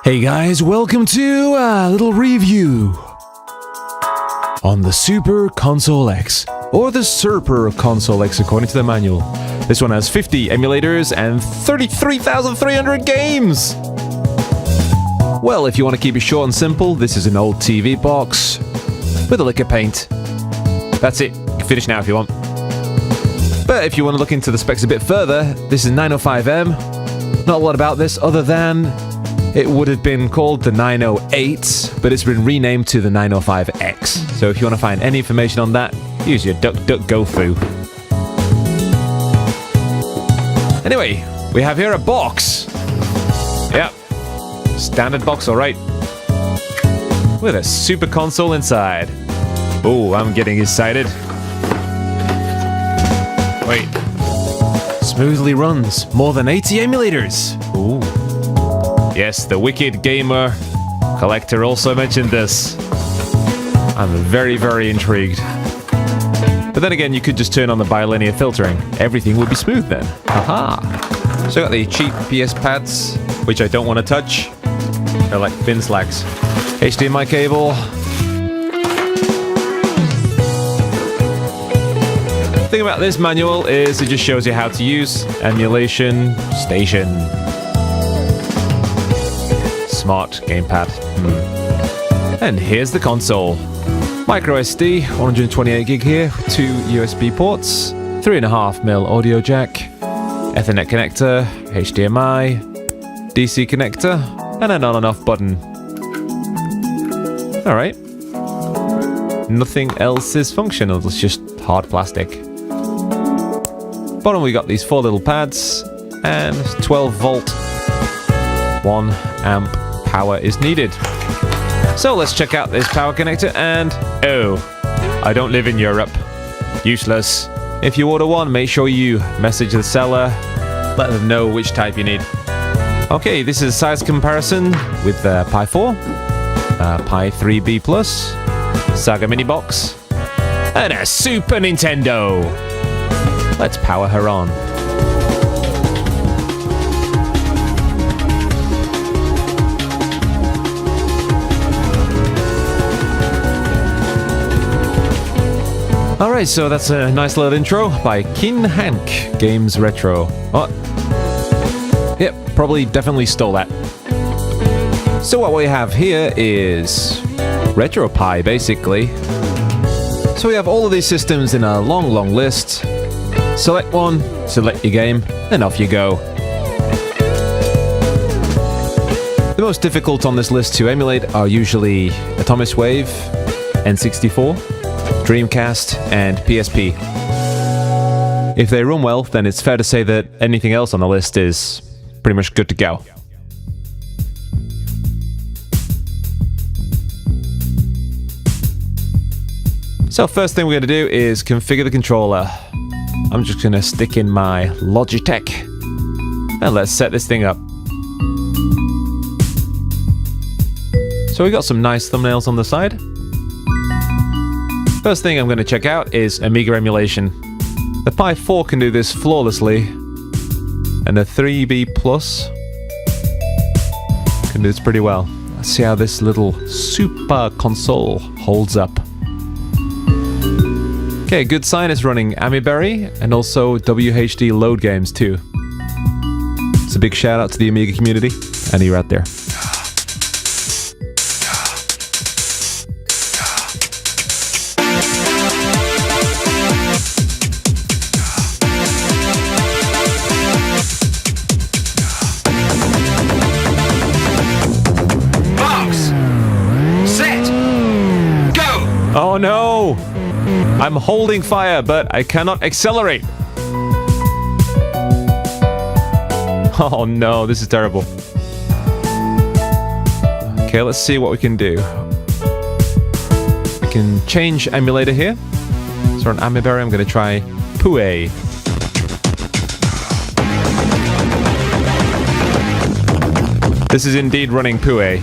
Hey guys, welcome to a little review on the superconsolex, or the superconsolex according to the manual. This one has 50 emulators and 33,300 games! Well, if you want to keep it short and simple, this is an old TV box with a lick of paint. That's it. You can finish now if you want. But if you want to look into the specs a bit further, this is 905M. Not a lot about this other than it would have been called the 908, but it's been renamed to the 905X. So if you want to find any information on that, use your DuckDuckGo-foo. Anyway, we have here a box. Yep, standard box, alright. With a super console inside. Oh, I'm getting excited. Wait. Smoothly runs more than 80 emulators. Ooh. Yes, the Wicked Gamer Collector also mentioned this. I'm very, very intrigued. But then again, you could just turn on the bilinear filtering. Everything would be smooth then. Haha. So I got the cheap PS pads, which I don't want to touch. They're like thin slacks. HDMI cable. The thing about this manual is it just shows you how to use emulation station. Smart gamepad. And here's the console. Micro SD, 128 gig here, 2 USB ports, 3.5mm audio jack, Ethernet connector, HDMI, DC connector, and an on and off button. Alright. Nothing else is functional, it's just hard plastic. Bottom we got these 4 little pads, and 12 volt, 1 amp power is needed. So let's check out this power connector and... oh, I don't live in Europe. Useless. If you order one, make sure you message the seller, let them know which type you need. Okay, this is a size comparison with the Pi4, Pi3b Plus, Saga mini box, and a Super Nintendo. Let's power her on. Alright, so that's a nice little intro by Kinhank Games Retro. Oh, yep, probably definitely stole that. So what we have here is RetroPie, basically. So we have all of these systems in a long, long list. Select one, select your game, and off you go. The most difficult on this list to emulate are usually atomiswave, N64, Dreamcast, and PSP. If they run well, then it's fair to say that anything else on the list is pretty much good to go. So first thing we're going to do is configure the controller. I'm just going to stick in my Logitech, and let's set this thing up. So we got some nice thumbnails on the side. First thing I'm going to check out is Amiga emulation. The Pi4 can do this flawlessly, and the Pi3b Plus can do this pretty well. Let's see how this little super console holds up. Okay, good sign is running Amiberry and also WHD load games too. It's a big shout out to the Amiga community, and you're out there. Oh no! I'm holding fire, but I cannot accelerate. Oh no, this is terrible. Okay, let's see what we can do. We can change emulator here. So on Amiberry, I'm going to try Pi4. This is indeed running Pi4.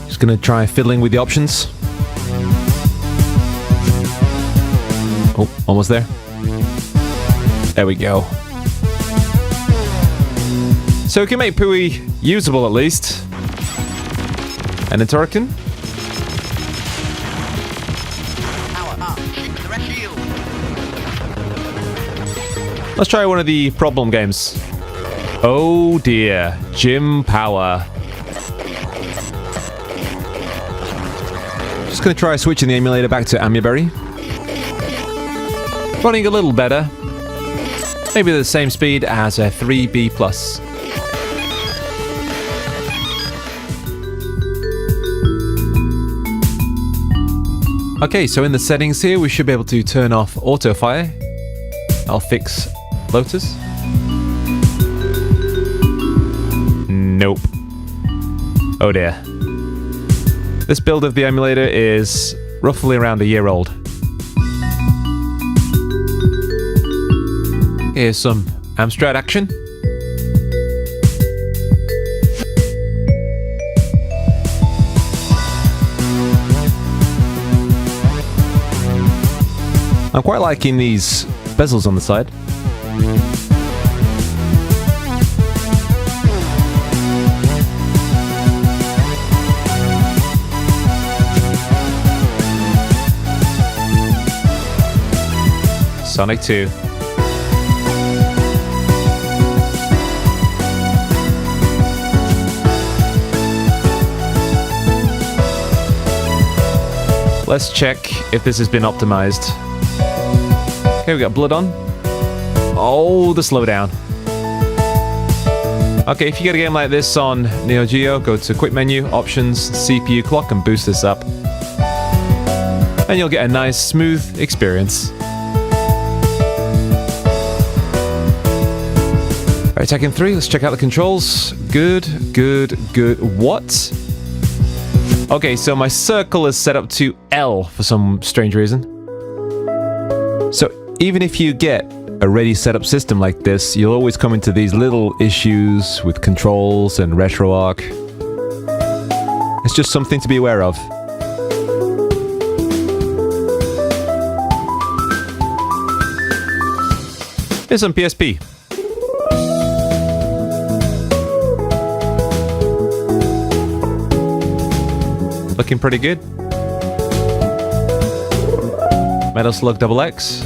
Just going to try fiddling with the options. Oh, almost there. There we go. So we can make Pi4 usable at least. And a Turrican. Power up. Keep the red shield. Let's try one of the problem games. Oh dear, Gym Power. Just gonna try switching the emulator back to amiberry. Running a little better. Maybe the same speed as a 3B+. Okay, so in the settings here, we should be able to turn off auto fire. I'll fix Lotus. Nope. Oh dear. This build of the emulator is roughly around a year old. Here's some Amstrad action. I'm quite liking these bezels on the side. Sonic 2. Let's check if this has been optimized. Okay, we got blood on. Oh, the slowdown. Okay, if you get a game like this on Neo Geo, go to Quick Menu, Options, CPU Clock, and boost this up. And you'll get a nice, smooth experience. Alright, Tekken 3, let's check out the controls. Good. What? Okay, so my circle is set up to L for some strange reason. So even if you get a ready setup system like this, you'll always come into these little issues with controls and RetroArch. It's just something to be aware of. Here's some PSP. Looking pretty good. Metal Slug XX.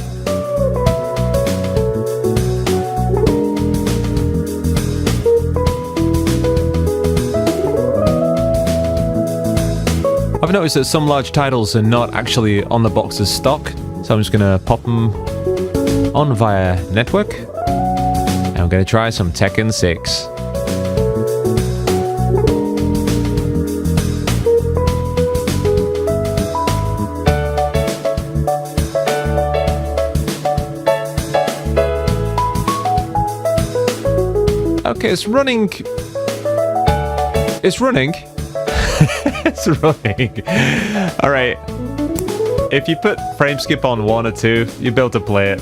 I've noticed that some large titles are not actually on the box as stock, so I'm just gonna pop them on via network. And I'm gonna try some Tekken 6. Okay, it's running. It's running. It's running. Alright. If you put frame skip on 1 or 2, you'll be able to play it.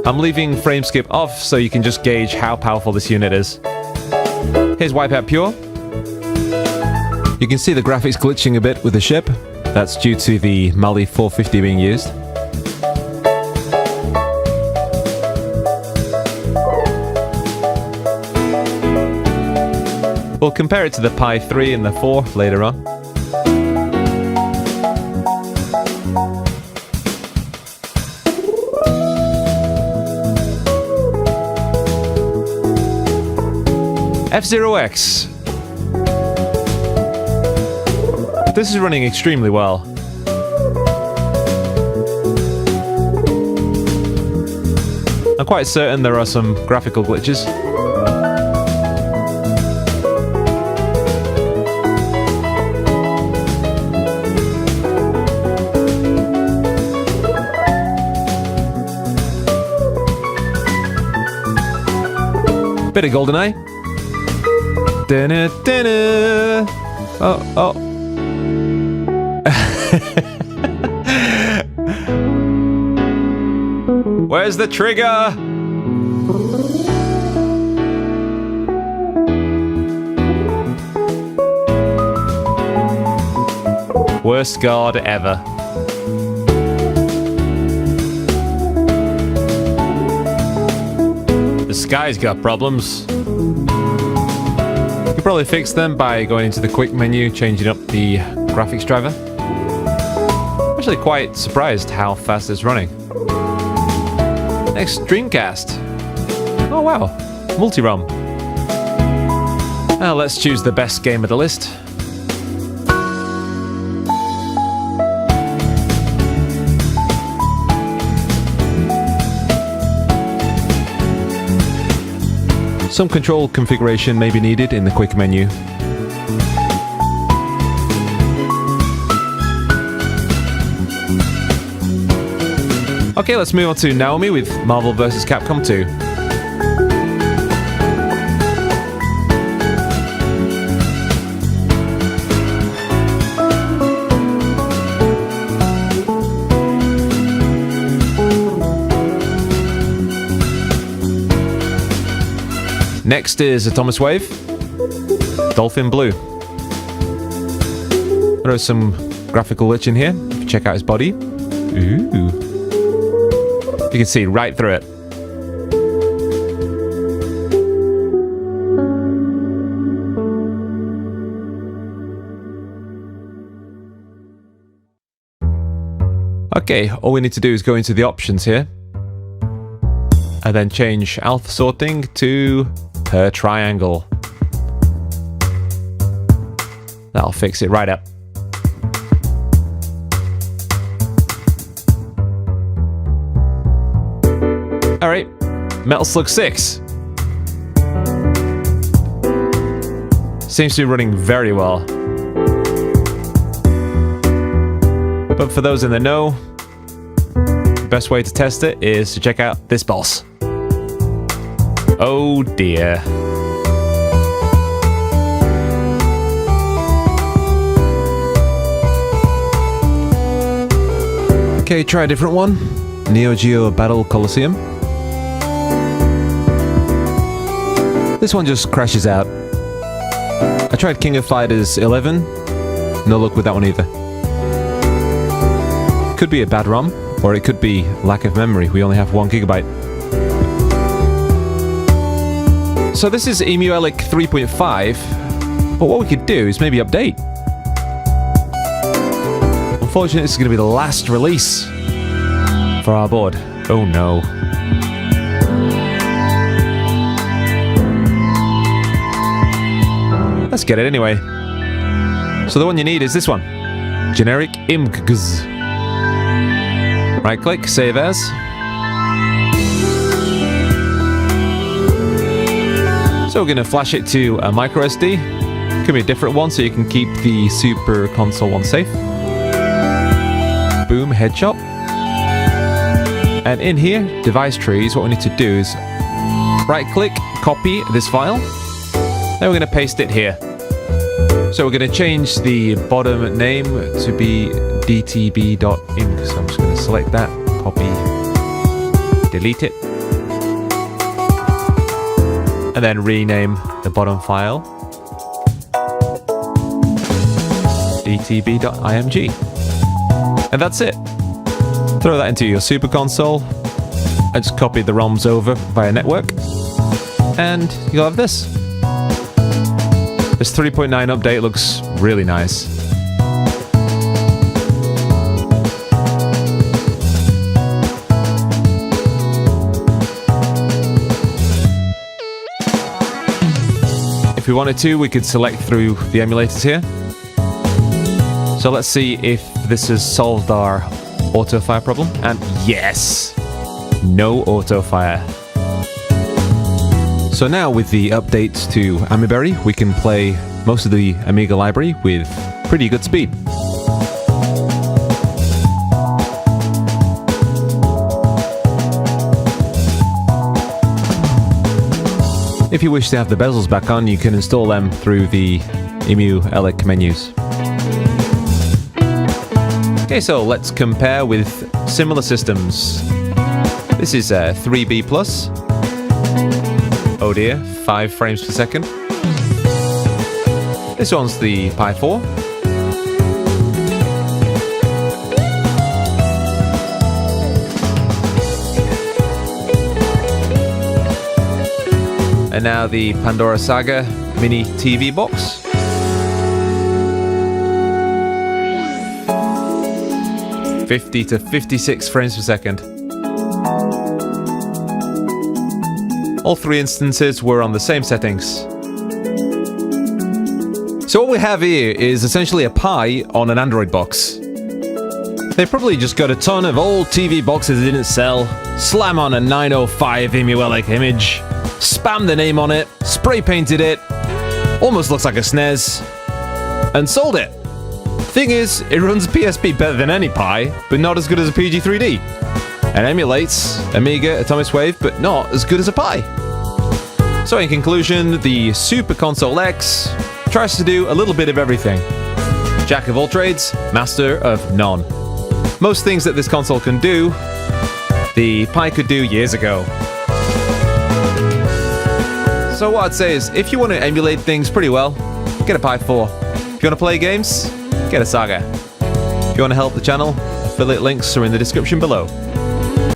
I'm leaving frame skip off so you can just gauge how powerful this unit is. Here's Wipeout Pure. You can see the graphics glitching a bit with the ship. That's due to the Mali 450 being used. We'll compare it to the Pi3 and the 4 later on. F-Zero X. This is running extremely well. I'm quite certain there are some graphical glitches. Bit of GoldenEye. Dinna, dinna. Oh. Where's the trigger? Worst guard ever. The sky's got problems. could probably fix them by going into the quick menu, changing up the graphics driver. I'm actually quite surprised how fast it's running. Next, Dreamcast. Oh wow, multi-ROM. Now let's choose the best game of the list. Some control configuration may be needed in the quick menu. Okay, let's move on to Naomi with Marvel vs. Capcom 2. Next is atomiswave, Dolphin Blue. There is some graphical glitch in here. If you check out his body, ooh, you can see right through it. Okay, all we need to do is go into the options here and then change alpha sorting to per triangle. That'll fix it right up. Alright, Metal Slug 6. Seems to be running very well. But for those in the know, the best way to test it is to check out this boss. Oh dear. Okay, try a different one. Neo Geo Battle Coliseum. This one just crashes out. I tried King of Fighters 11. No luck with that one either. Could be a bad ROM, or it could be lack of memory. We only have 1 gigabyte. So this is emulation 3.5, but what we could do is maybe update. Unfortunately, this is going to be the last release for our board. Oh no. Let's get it anyway. So the one you need is this one. Generic imgs. Right click, save as. So we're going to flash it to a micro SD. Could be a different one so you can keep the Super Console one safe. Boom, headshot. And in here, device trees, what we need to do is right click, copy this file. Then we're going to paste it here. So we're going to change the bottom name to be dtb.img. So I'm just going to select that, copy, delete it. And then rename the bottom file dtb.img. And that's it. Throw that into your Super Console. I just copied the ROMs over via network. And you'll have this. This 3.9 update looks really nice. If we wanted to, we could select through the emulators here. So let's see if this has solved our autofire problem. And yes! No autofire. So now with the updates to Amiberry, we can play most of the Amiga library with pretty good speed. If you wish to have the bezels back on, you can install them through the emulation menus. Okay, so let's compare with similar systems. This is a 3B+. Oh dear, 5 frames per second. This one's the Pi4. And now the Pandora Saga mini TV box. ...50 to 56 frames per second. All three instances were on the same settings. So what we have here is essentially a Pi on an Android box. They probably just got a ton of old TV boxes that didn't sell, slam on a 905 emulate image, spam the name on it, spray painted it, almost looks like a SNES, and sold it. Thing is, it runs PSP better than any Pi, but not as good as a PG3D. And emulates Amiga, atomiswave, but not as good as a Pi. So in conclusion, the superconsolex tries to do a little bit of everything. Jack of all trades, master of none. Most things that this console can do, the Pi could do years ago. So what I'd say is, if you want to emulate things pretty well, get a Pi4. If you want to play games, get a Saga. If you want to help the channel, affiliate links are in the description below.